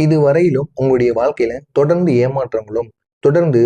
இதுவரையிலும் உங்களுடைய வாழ்க்கையில தொடர்ந்து ஏமாற்றங்களும், தொடர்ந்து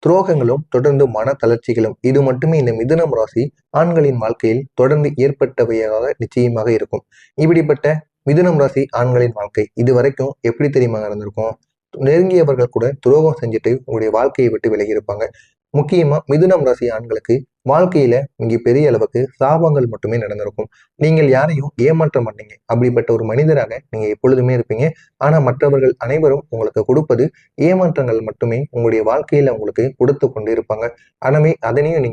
துரோகங்களும், தொடர்ந்து மன தளர்ச்சிகளும் இது மட்டுமே இந்த மிதுனம் ராசி ஆண்களின் வாழ்க்கையில் தொடர்ந்து ஏற்பட்டவையாக நிச்சயமாக இருக்கும். இப்படிப்பட்ட மிதுனம் ராசி ஆண்களின் வாழ்க்கை இதுவரைக்கும் எப்படி தெரியுமா நடந்திருக்கும்? நெருங்கியவர்கள் கூட துரோகம் செஞ்சுட்டு உங்களுடைய வாழ்க்கையை விட்டு விலகி இருப்பாங்க. முக்கியமா மிதுனம் ராசி ஆண்களுக்கு வாழ்க்கையில மிக பெரிய அளவுக்கு சாபங்கள் மட்டுமே நடந்திருக்கும். நீங்கள் யாரையும் ஏமாற்ற மாட்டீங்க. அப்படிப்பட்ட ஒரு மனிதராக நீங்க எப்பொழுதுமே இருப்பீங்க. ஆனா மற்றவர்கள் அனைவரும் உங்களுக்கு கொடுப்பது ஏமாற்றங்கள் மட்டுமே உங்களுடைய வாழ்க்கையில உங்களுக்கு கொடுத்து கொண்டு இருப்பாங்க. எனவே அதனையும்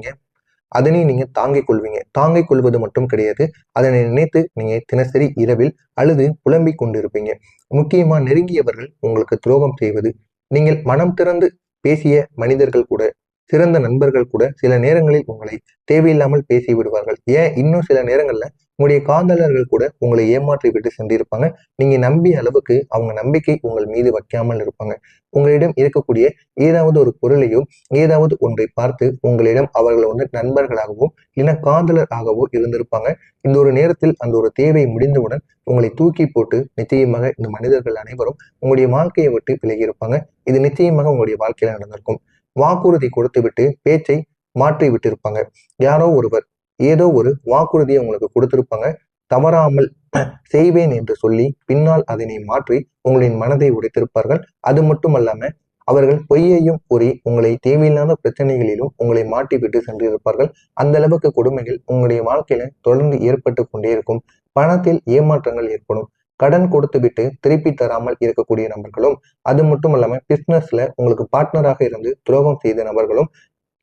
நீங்க தாங்கிக் கொள்வீங்க. தாங்கிக் கொள்வது மட்டும் கிடையாது, அதனை நினைத்து நீங்க தினசரி இரவில் அழுது புலம்பிக் கொண்டிருப்பீங்க. முக்கியமா நெருங்கியவர்கள் உங்களுக்கு துரோகம் செய்வது, நீங்கள் மனம் திறந்து பேசிய மனிதர்கள் கூட, சிறந்த நண்பர்கள் கூட சில நேரங்களில் உங்களை தேவையில்லாமல் பேசி விடுவார்கள். ஏன் இன்னும் சில நேரங்கள்ல உங்களுடைய காதலர்கள் கூட உங்களை ஏமாற்றி விட்டு சென்றிருப்பாங்க. நீங்க நம்பிய அளவுக்கு அவங்க நம்பிக்கை உங்கள் மீது வைக்காமல் இருப்பாங்க. உங்களிடம் இருக்கக்கூடிய ஏதாவது ஒரு பொருளையோ ஏதாவது ஒன்றை பார்த்து உங்களிடம் அவர்கள் நண்பர்களாகவோ இல்லைன்னா காதலராகவோ இருந்திருப்பாங்க. இந்த ஒரு நேரத்தில் அந்த ஒரு தேவை முடிந்தவுடன் உங்களை தூக்கி போட்டு நிச்சயமாக இந்த மனிதர்கள் அனைவரும் உங்களுடைய வாழ்க்கையை விட்டு விலகி இருப்பாங்க. இது நிச்சயமாக உங்களுடைய வாழ்க்கையில நடந்திருக்கும். வாக்குறுதி கொடுத்து விட்டு பேச்சை மாற்றி விட்டு இருப்பாங்க. யாரோ ஒருவர் ஏதோ ஒரு வாக்குறுதியை உங்களுக்கு கொடுத்திருப்பாங்க. தவறாமல் செய்வேன் என்று சொல்லி பின்னால் அதனை மாற்றி உங்களின் மனதை உடைத்திருப்பார்கள். அது மட்டுமல்லாம அவர்கள் பொய்யையும் கூறி உங்களை தேவையில்லாத பிரச்சனைகளிலும் உங்களை மாட்டி விட்டு சென்றிருப்பார்கள். அந்த அளவுக்கு கொடுமைகள் உங்களுடைய வாழ்க்கையில தொடர்ந்து ஏற்பட்டு கொண்டே இருக்கும். பணத்தில் ஏமாற்றங்கள் ஏற்படும். கடன் கொடுத்து விட்டு திருப்பி தராமல் இருக்கக்கூடிய நபர்களும், அது மட்டும் இல்லாம பிசினஸ்ல உங்களுக்கு பார்ட்னராக இருந்து துரோகம் செய்த நபர்களும்,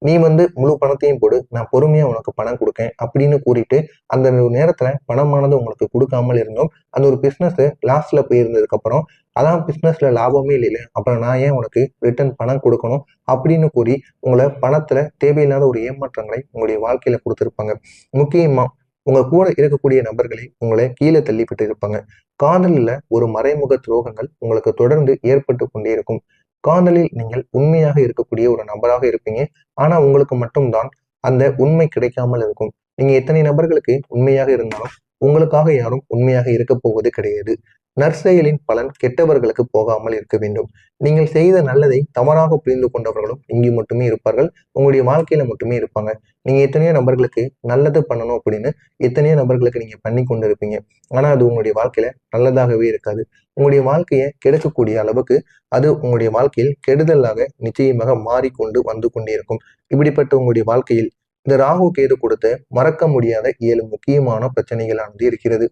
நீ முழு பணத்தையும் போடு, நான் பொறுமையா உனக்கு பணம் கொடுக்கேன் அப்படின்னு கூறிட்டு அந்த நேரத்துல பணமானது உங்களுக்கு கொடுக்காமல் இருந்தோம். அந்த ஒரு பிசினஸ் லாஸ்ட்ல போயிருந்ததுக்கு அப்புறம் அதான் பிசினஸ்ல லாபமே இல்லை, அப்புறம் நான் ஏன் உனக்கு ரிட்டர்ன் பணம் கொடுக்கணும் அப்படின்னு கூறி உங்களை பணத்துல தேவையில்லாத ஒரு ஏமாற்றங்களை உங்களுடைய வாழ்க்கையில கொடுத்திருப்பாங்க. முக்கியமா உங்க கூட இருக்கக்கூடிய நபர்களை உங்களை கீழே தள்ளிவிட்டு இருப்பாங்க. காதலில் ஒரு மறைமுக துரோகங்கள் உங்களுக்கு தொடர்ந்து ஏற்பட்டு கொண்டே இருக்கும். காதலில் நீங்கள் உண்மையாக இருக்கக்கூடிய ஒரு நபராக இருப்பீங்க. ஆனா உங்களுக்கு மட்டும்தான் அந்த உண்மை கிடைக்காமல் இருக்கும். நீங்க எத்தனை நபர்களுக்கு உண்மையாக இருந்தாலும் உங்களுக்காக யாரும் உண்மையாக இருக்க போவது கிடையாது. நற்செயலின் பலன் கெட்டவர்களுக்கு போகாமல் இருக்க வேண்டும். நீங்கள் செய்த நல்லதை தவறாக புரிந்து கொண்டவர்களும் இங்கு மட்டுமே இருப்பார்கள். உங்களுடைய வாழ்க்கையில மட்டுமே இருப்பாங்க. நீங்க எத்தனையோ நபர்களுக்கு நல்லது பண்ணணும் அப்படின்னு எத்தனையோ நபர்களுக்கு நீங்க பண்ணி கொண்டு இருப்பீங்க. ஆனா அது உங்களுடைய வாழ்க்கையில நல்லதாகவே இருக்காது. உங்களுடைய வாழ்க்கையை கெடுக்கக்கூடிய அளவுக்கு அது உங்களுடைய வாழ்க்கையில் கெடுதலாக நிச்சயமாக மாறிக்கொண்டு வந்து கொண்டே இருக்கும். இப்படிப்பட்ட உங்களுடைய வாழ்க்கையில் இந்த ராகு கேது கொடுத்த மறக்க முடியாத 7 முக்கியமான பிரச்சனைகளானது இருக்கிறது.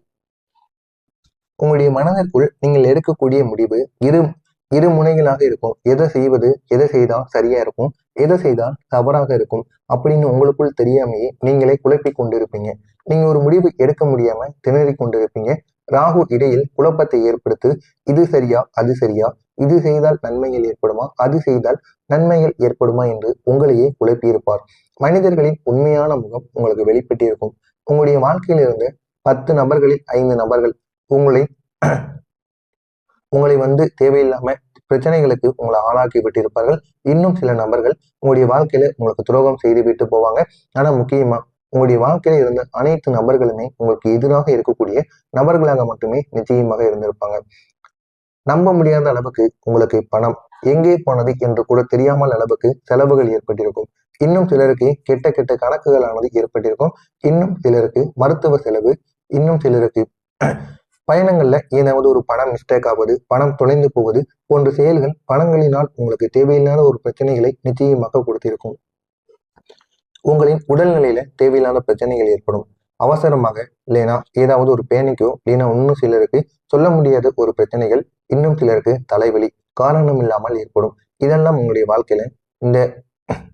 உங்களுடைய மனதிற்குள் நீங்கள் எடுக்கக்கூடிய முடிவு இரு இரு முனைகளாக இருக்கும். எதை செய்வது, எதை செய்தால் சரியா இருக்கும், எதை செய்தால் தவறாக இருக்கும் அப்படின்னு உங்களுக்குள் தெரியாமையே நீங்களே குழப்பி கொண்டிருப்பீங்க. நீங்க ஒரு முடிவு எடுக்க முடியாம திணறி கொண்டிருப்பீங்க. ராகு இடையில் குழப்பத்தை ஏற்படுத்தி இது சரியா அது சரியா, இது செய்தால் நன்மைகள் ஏற்படுமா, அது செய்தால் நன்மைகள் ஏற்படுமா என்று உங்களையே குழப்பியிருப்பார். மனிதர்களின் உண்மையான முகம் உங்களுக்கு வெளிப்பட்டிருக்கும். உங்களுடைய வாழ்க்கையிலிருந்து 10 நபர்களில் 5 நபர்கள் உங்களை உங்களை தேவையில்லாம பிரச்சனைகளுக்கு உங்களை ஆளாக்கி விட்டிருப்பார்கள். இன்னும் சில நபர்கள் உங்களுடைய வாழ்க்கையில உங்களுக்கு துரோகம் செய்து விட்டு போவாங்க. ஆனா முக்கியமா உங்களுடைய வாழ்க்கையில இருந்த அனைத்து நபர்களுமே உங்களுக்கு எதிராக இருக்கக்கூடிய நபர்களாக மட்டுமே நிச்சயமாக இருந்திருப்பாங்க. நம்ப முடியாத அளவுக்கு உங்களுக்கு பணம் எங்கே போனது என்று கூட தெரியாமல் அளவுக்கு செலவுகள் ஏற்பட்டிருக்கும். இன்னும் சிலருக்கு கெட்ட கெட்ட கணக்குகளானது ஏற்பட்டிருக்கும். இன்னும் சிலருக்கு மருத்துவ செலவு, இன்னும் சிலருக்கு பயணங்கள்ல ஏதாவது ஒரு பணம் மிஸ்டேக் ஆவது, பணம் தொலைந்து போவது போன்ற செயல்கள் பணங்களினால் உங்களுக்கு தேவையில்லாத ஒரு பிரச்சனைகளை நிச்சயமாக கொடுத்திருக்கும். உங்களின் உடல்நிலையில தேவையில்லாத பிரச்சனைகள் ஏற்படும். அவசரமாக இல்லைனா ஏதாவது ஒரு பேனிக்கோ இல்லைன்னா இன்னும் சிலருக்கு சொல்ல முடியாத ஒரு பிரச்சனைகள், இன்னும் சிலருக்கு தலைவலி காரணம் இல்லாமல் ஏற்படும். இதெல்லாம் உங்களுடைய வாழ்க்கையில இந்த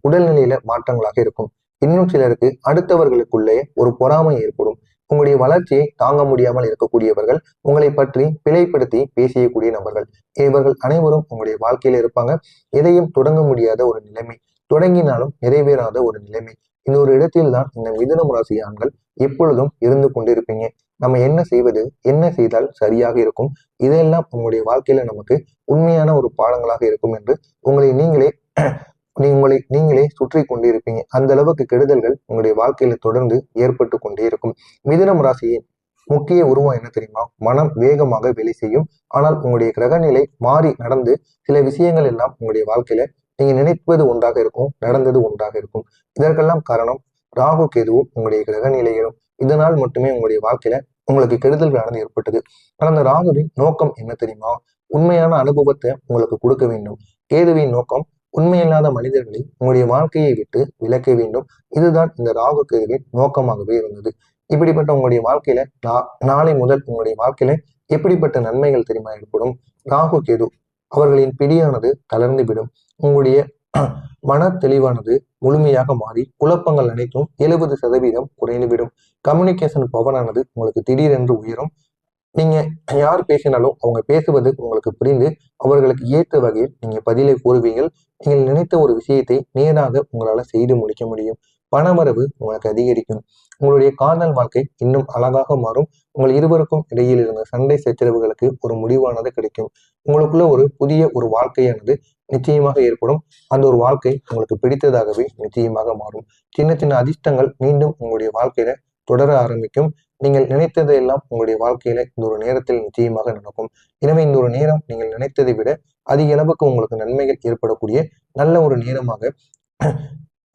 உடல்நிலையில மாற்றங்களாக இருக்கும். இன்னும் சிலருக்கு அடுத்தவர்களுக்குள்ளே ஒரு பொறாமை ஏற்படும். உங்களுடைய வளர்ச்சியை தாங்க முடியாமல் இருக்கக்கூடியவர்கள், உங்களை பற்றி பிழைப்படுத்தி பேசியக்கூடிய நபர்கள், இவர்கள் அனைவரும் உங்களுடைய வாழ்க்கையில இருப்பாங்க. எதையும் தொடங்க முடியாத ஒரு நிலைமை, தொடங்கினாலும் நிறைவேறாத ஒரு நிலைமை. இந்த ஒரு இடத்தில் தான் இந்த மிதுனம் ராசி ஆண்கள் எப்பொழுதும் இருந்து கொண்டிருப்பீங்க. நம்ம என்ன செய்வது, என்ன செய்தால் சரியாக இருக்கும், இதெல்லாம் உங்களுடைய வாழ்க்கையில நமக்கு உண்மையான ஒரு பாடங்களாக இருக்கும் என்று உங்களை நீங்களே சுற்றி கொண்டிருப்பீங்க. அந்த அளவுக்கு கெடுதல்கள் உங்களுடைய வாழ்க்கையில தொடர்ந்து ஏற்பட்டு கொண்டே இருக்கும். மிதுனம் ராசியின் முக்கிய உருவம் என்ன தெரியுமா? மனம் வேகமாக வேலை செய்யும். ஆனால் உங்களுடைய கிரகநிலை மாறி நடந்து சில விஷயங்கள் எல்லாம் உங்களுடைய வாழ்க்கையில நீங்க நினைப்பது ஒன்றாக இருக்கும், நடந்தது ஒன்றாக இருக்கும். இதற்கெல்லாம் காரணம் ராகு கேதுவும் உங்களுடைய கிரகநிலைகளும். இதனால் மட்டுமே உங்களுடைய வாழ்க்கையில உங்களுக்கு கெடுதல்களானது ஏற்பட்டது. ஆனால் அந்த ராகுவின் நோக்கம் என்ன தெரியுமா? உண்மையான அனுபவத்தை உங்களுக்கு கொடுக்க வேண்டும். கேதுவின் நோக்கம் உண்மையில்லாத மனிதர்களை உங்களுடைய வாழ்க்கையை விட்டு விலக்க வேண்டும். இதுதான் இந்த ராகு கேதுவின் நோக்கமாகவே இருந்தது. இப்படிப்பட்ட உங்களுடைய வாழ்க்கையில நாளை முதல் உங்களுடைய வாழ்க்கையில எப்படிப்பட்ட நன்மைகள் தெரியுமா ஏற்படும்? ராகு கேது அவர்களின் பிடியானது தளர்ந்து விடும். உங்களுடைய மன தெளிவானது முழுமையாக மாறி குழப்பங்கள் அனைத்தும் 70% குறைந்துவிடும். கம்யூனிகேஷன் பவரானது உங்களுக்கு திடீரென்று உயரும். நீங்க யார் பேசினாலும் அவங்க பேசுவது உங்களுக்கு புரிந்து அவர்களுக்கு ஏற்ற வகையில் நீங்க பதிலை கூறுவீர்கள். நீங்கள் நினைத்த ஒரு விஷயத்தை நேராக உங்களால செய்து முடிக்க முடியும். பணவரவு உங்களுக்கு அதிகரிக்கும். உங்களுடைய காதல் வாழ்க்கை இன்னும் அழகாக மாறும். உங்கள் இருவருக்கும் இடையில் இருந்த சண்டை சச்சரவுகளுக்கு ஒரு முடிவானது கிடைக்கும். உங்களுக்குள்ள ஒரு புதிய ஒரு வாழ்க்கையானது நிச்சயமாக ஏற்படும். அந்த ஒரு வாழ்க்கை உங்களுக்கு பிடித்ததாகவே நிச்சயமாக மாறும். சின்ன சின்ன அதிர்ஷ்டங்கள் மீண்டும் உங்களுடைய வாழ்க்கையில தொடர ஆரம்பிக்கும். நீங்கள் நினைத்ததையெல்லாம் உங்களுடைய வாழ்க்கையில இந்த ஒரு நேரத்தில் நிச்சயமாக நடக்கும். எனவே இந்த ஒரு நேரம் நீங்கள் நினைத்ததை விட அதிக அளவுக்கு உங்களுக்கு நன்மைகள் ஏற்படக்கூடிய நல்ல ஒரு நேரமாக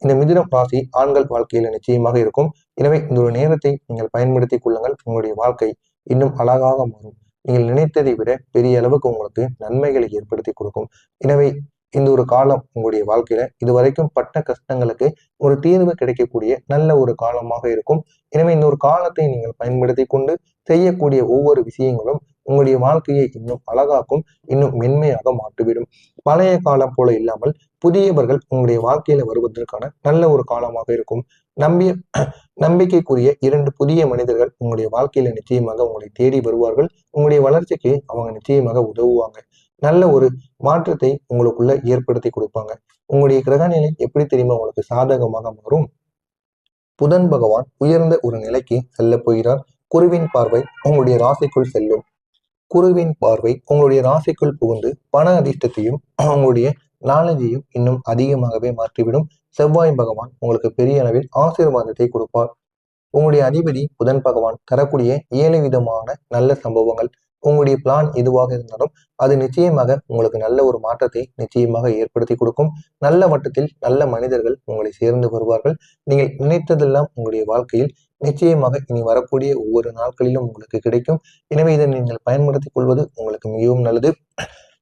இந்த மிதுனம் ராசி ஆண்கள் வாழ்க்கையில நிச்சயமாக இருக்கும். எனவே இந்த ஒரு நேரத்தை நீங்கள் பயன்படுத்திக் கொள்ளுங்கள். உங்களுடைய வாழ்க்கை இன்னும் அழகாக மாறும். நீங்கள் நினைத்ததை விட பெரிய அளவுக்கு உங்களுக்கு நன்மைகளை ஏற்படுத்தி கொடுக்கும். எனவே இந்த ஒரு காலம் உங்களுடைய வாழ்க்கையில இதுவரைக்கும் பட்ட கஷ்டங்களுக்கு ஒரு தீர்வு கிடைக்கக்கூடிய நல்ல ஒரு காலமாக இருக்கும். எனவே இந்த ஒரு காலத்தை நீங்கள் பயன்படுத்தி கொண்டு செய்யக்கூடிய ஒவ்வொரு விஷயங்களும் உங்களுடைய வாழ்க்கையை இன்னும் அழகாக்கும், இன்னும் மென்மையாக மாற்றிவிடும். பழைய காலம் போல இல்லாமல் புதியவர்கள் உங்களுடைய வாழ்க்கையில வருவதற்கான நல்ல ஒரு காலமாக இருக்கும். நம்பிய நம்பிக்கைக்குரிய 2 புதிய மனிதர்கள் உங்களுடைய வாழ்க்கையில நிச்சயமாக உங்களை தேடி வருவார்கள். உங்களுடைய வளர்ச்சிக்கு அவங்க நிச்சயமாக உதவுவாங்க. நல்ல ஒரு மாற்றத்தை உங்களுக்குள்ள ஏற்படுத்தி கொடுப்பாங்க. உங்களுடைய கிரகநிலை எப்படி தெரியுமா உங்களுக்கு சாதகமாக மாறும்? புதன் பகவான் உயர்ந்த ஒரு நிலைக்கு செல்ல போகிறார். குருவின் பார்வை உங்களுடைய ராசிக்குள் செல்லும். குருவின் பார்வை உங்களுடைய ராசிக்குள் புகுந்து பண அதிர்ஷ்டத்தையும் உங்களுடைய நாலேஜையும் இன்னும் அதிகமாகவே மாற்றிவிடும். செவ்வாய் பகவான் உங்களுக்கு பெரிய அளவில் ஆசீர்வாதத்தை கொடுப்பார். உங்களுடைய அதிபதி புதன் பகவான் தரக்கூடிய 7 விதமான நல்ல சம்பவங்கள். உங்களுடைய பிளான் எதுவாக இருந்தாலும் அது நிச்சயமாக உங்களுக்கு நல்ல ஒரு மாற்றத்தை நிச்சயமாக ஏற்படுத்தி கொடுக்கும். நல்ல வட்டத்தில் நல்ல மனிதர்கள் உங்களை சேர்ந்து வருவார்கள். நீங்கள் நினைத்ததெல்லாம் உங்களுடைய வாழ்க்கையில் நிச்சயமாக இனி வரக்கூடிய ஒவ்வொரு நாட்களிலும் உங்களுக்கு கிடைக்கும். எனவே இதை நீங்கள் பயன்படுத்திக் கொள்வது உங்களுக்கு மிகவும் நல்லது.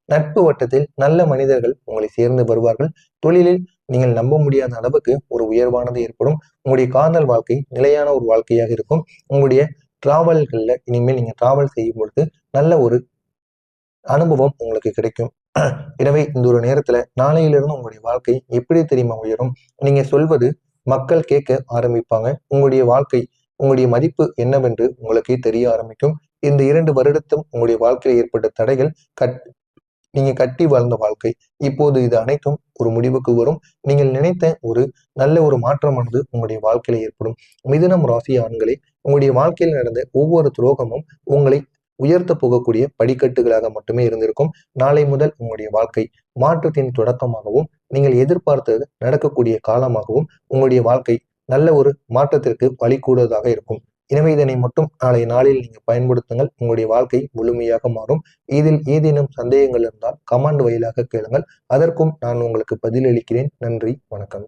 நட்பு வட்டத்தில் நல்ல மனிதர்கள் உங்களை சேர்ந்து வருவார்கள். தொழிலில் நீங்கள் நம்ப முடியாத அளவுக்கு ஒரு உயர்வானது ஏற்படும். உங்களுடைய காதல் வாழ்க்கை நிலையான ஒரு வாழ்க்கையாக இருக்கும். உங்களுடைய டிராவல்கள்ல இனிமேல் நீங்க டிராவல் செய்யும் பொழுது நல்ல ஒரு அனுபவம் உங்களுக்கு கிடைக்கும். எனவே இந்த ஒரு நேரத்துல நாளையிலிருந்து உங்களுடைய வாழ்க்கை எப்படி தெரியுமா உயரும்? நீங்க சொல்வது மக்கள் கேட்க ஆரம்பிப்பாங்க. உங்களுடைய வாழ்க்கை உங்களுடைய மதிப்பு என்னவென்று உங்களுக்கே தெரிய ஆரம்பிக்கும். இந்த 2 வருடத்தும் உங்களுடைய வாழ்க்கையில் ஏற்பட்ட தடைகள் நீங்க கட்டி வாழ்ந்த வாழ்க்கை இப்போது இது அனைத்தும் ஒரு முடிவுக்கு வரும். நீங்கள் நினைத்த ஒரு நல்ல ஒரு மாற்றமானது உங்களுடைய வாழ்க்கையில ஏற்படும். மிதுனம் ராசி ஆண்களே, உங்களுடைய வாழ்க்கையில் நடந்த ஒவ்வொரு துரோகமும் உங்களை உயர்த்த போகக்கூடிய படிக்கட்டுகளாக மட்டுமே இருந்திருக்கும். நாளை முதல் உங்களுடைய வாழ்க்கை மாற்றத்தின் தொடக்கமாகவும் நீங்கள் எதிர்பார்த்தது நடக்கக்கூடிய காலமாகவும் உங்களுடைய வாழ்க்கை நல்ல ஒரு மாற்றத்திற்கு வழிகூடுவதாக இருக்கும். எனவே இதனை மட்டும் நாளைய நாளில் நீங்கள் பயன்படுத்துங்கள். உங்களுடைய வாழ்க்கை முழுமையாக மாறும். இதில் ஏதேனும் சந்தேகங்கள் இருந்தால் கமெண்ட் வாயிலாக கேளுங்கள். அதற்கும் நான் உங்களுக்கு பதிலளிக்கிறேன். நன்றி, வணக்கம்.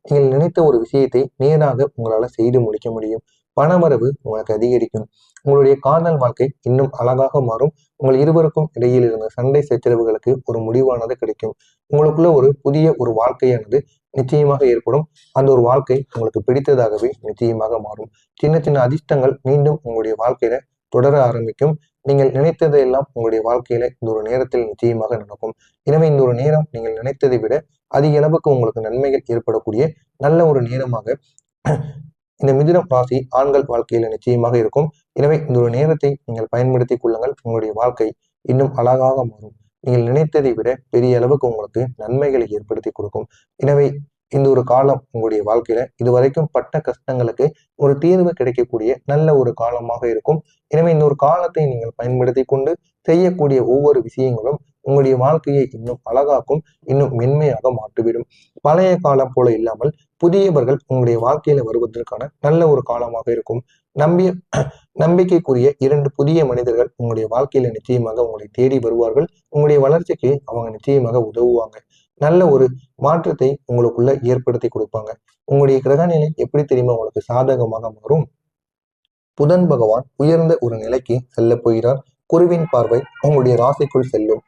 நீங்கள் நினைத்த ஒரு விஷயத்தை நேராக உங்களால செய்து முடிக்க முடியும். பணவரவு உங்களுக்கு அதிகரிக்கும். உங்களுடைய காதல் வாழ்க்கை இன்னும் அழகாக மாறும். உங்கள் இருவருக்கும் இடையில் இருந்த சண்டை சச்சரவுகளுக்கு ஒரு முடிவானது கிடைக்கும். உங்களுக்குள்ள ஒரு புதிய ஒரு வாழ்க்கையானது நிச்சயமாக ஏற்படும். அந்த ஒரு வாழ்க்கை உங்களுக்கு பிடித்ததாகவே நிச்சயமாக மாறும். சின்ன சின்ன அதிர்ஷ்டங்கள் மீண்டும் உங்களுடைய வாழ்க்கையில தொடர ஆரம்பிக்கும். நீங்கள் நினைத்ததையெல்லாம் உங்களுடைய வாழ்க்கையில இந்த ஒரு நேரத்தில் நிச்சயமாக நடக்கும். எனவே இந்த ஒரு நேரம் நீங்கள் நினைத்ததை விட அதிக அளவுக்கு உங்களுக்கு நன்மைகள் ஏற்படக்கூடிய நல்ல ஒரு நேரமாக இந்த மிதுனம் ராசி ஆண்கள் வாழ்க்கையில நிச்சயமாக இருக்கும். எனவே இந்த ஒரு நேரத்தை நீங்கள் பயன்படுத்திக் கொள்ளுங்கள். உங்களுடைய வாழ்க்கை இன்னும் அழகாக மாறும். நீங்கள் நினைத்ததை விட பெரிய அளவுக்கு உங்களுக்கு நன்மைகளை ஏற்படுத்தி கொடுக்கும். எனவே இந்த ஒரு காலம் உங்களுடைய வாழ்க்கையில இதுவரைக்கும் பட்ட கஷ்டங்களுக்கு ஒரு தீர்வு கிடைக்கக்கூடிய நல்ல ஒரு காலமாக இருக்கும். எனவே இந்த ஒரு காலத்தை நீங்கள் பயன்படுத்தி கொண்டு செய்யக்கூடிய ஒவ்வொரு விஷயங்களும் உங்களுடைய வாழ்க்கையை இன்னும் அழகாக்கும், இன்னும் மென்மையாக மாற்றிவிடும். பழைய காலம் போல இல்லாமல் புதியவர்கள் உங்களுடைய வாழ்க்கையில வருவதற்கான நல்ல ஒரு காலமாக இருக்கும். நம்பிக்கைக்குரிய 2 புதிய மனிதர்கள் உங்களுடைய வாழ்க்கையில நிச்சயமாக உங்களை தேடி வருவார்கள். உங்களுடைய வளர்ச்சிக்கு அவங்க நிச்சயமாக உதவுவாங்க. நல்ல ஒரு மாற்றத்தை உங்களுக்குள்ள ஏற்படுத்தி கொடுப்பாங்க. உங்களுடைய கிரகநிலை எப்படி தெரியுமா உங்களுக்கு சாதகமாக மாறும்? புதன் பகவான் உயர்ந்த ஒரு நிலைக்கு செல்ல போகிறார். குருவின் பார்வை உங்களுடைய ராசிக்குள் செல்லும்.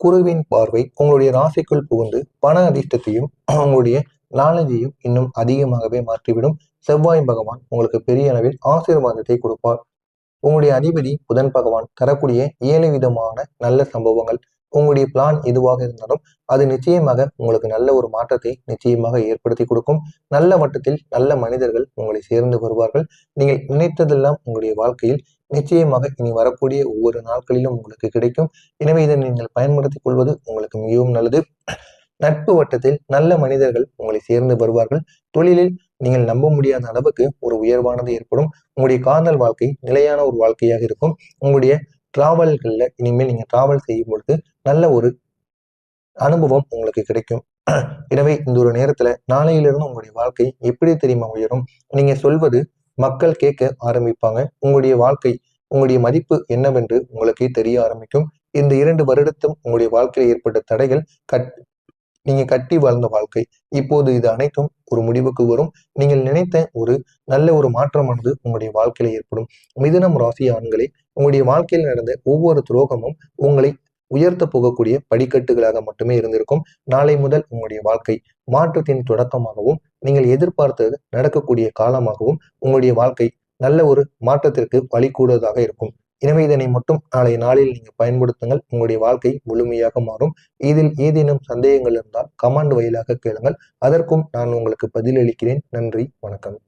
குருவின் பார்வை உங்களுடைய ராசிக்குள் புகுந்து பண அதிர்ஷ்டத்தையும் உங்களுடைய நாலேஜையும் இன்னும் அதிகமாகவே மாற்றிவிடும். செவ்வாய் பகவான் உங்களுக்கு பெரிய அளவில் ஆசீர்வாதத்தை கொடுப்பார். உங்களுடைய அதிபதி புதன் பகவான் தரக்கூடிய 7 விதமான நல்ல சம்பவங்கள். உங்களுடைய பிளான் எதுவாக இருந்தாலும் அது நிச்சயமாக உங்களுக்கு நல்ல ஒரு மாற்றத்தை நிச்சயமாக ஏற்படுத்தி கொடுக்கும். நல்ல வட்டத்தில் நல்ல மனிதர்கள் உங்களை சேர்ந்து வருவார்கள். நீங்கள் நினைத்ததெல்லாம் உங்களுடைய வாழ்க்கையில் நிச்சயமாக இனி வரக்கூடிய ஒவ்வொரு நாட்களிலும் உங்களுக்கு கிடைக்கும். எனவே இதை நீங்கள் பயன்படுத்திக் கொள்வது உங்களுக்கு மிகவும் நல்லது. நட்பு வட்டத்தில் நல்ல மனிதர்கள் உங்களை சேர்ந்து வருவார்கள். தொழிலில் நீங்கள் நம்ப முடியாத அளவுக்கு ஒரு உயர்வானது ஏற்படும். உங்களுடைய காதல் வாழ்க்கை நிலையான ஒரு வாழ்க்கையாக இருக்கும். உங்களுடைய டிராவல்கள்ல இனிமேல் நீங்க டிராவல் செய்யும் பொழுது நல்ல ஒரு அனுபவம் உங்களுக்கு கிடைக்கும். எனவே இந்த ஒரு நேரத்துல நாளையிலிருந்து உங்களுடைய வாழ்க்கை எப்படி தெரியுமா உயரும்? நீங்க சொல்வது மக்கள் கேட்க ஆரம்பிப்பாங்க. உங்களுடைய வாழ்க்கை உங்களுடைய மதிப்பு என்னவென்று உங்களுக்கே தெரிய ஆரம்பிக்கும். இந்த 2 வருடத்தும் உங்களுடைய வாழ்க்கையில் ஏற்பட்ட தடைகள் நீங்க கட்டி வாழ்ந்த வாழ்க்கை இப்போது இது அனைத்தும் ஒரு முடிவுக்கு வரும். நீங்கள் நினைத்த ஒரு நல்ல ஒரு மாற்றமானது உங்களுடைய வாழ்க்கையில ஏற்படும். மிதுனம் ராசி ஆண்களை உங்களுடைய வாழ்க்கையில் நடந்த ஒவ்வொரு துரோகமும் உங்களை உயர்த்த போகக்கூடிய படிக்கட்டுகளாக மட்டுமே இருந்திருக்கும். நாளை முதல் உங்களுடைய வாழ்க்கை மாற்றத்தின் தொடக்கமாகவும் நீங்கள் எதிர்பார்த்தது நடக்கக்கூடிய காலமாகவும் உங்களுடைய வாழ்க்கை நல்ல ஒரு மாற்றத்திற்கு வழிகூடுவதாக இருக்கும். எனவே இதனை மட்டும் நாளைய நாளில் நீங்கள் பயன்படுத்துங்கள். உங்களுடைய வாழ்க்கை முழுமையாக மாறும். இதில் ஏதேனும் சந்தேகங்கள் இருந்தால் கமெண்ட் வாயிலாக கேளுங்கள். அதற்கும் நான் உங்களுக்கு பதிலளிக்கிறேன். நன்றி, வணக்கம்.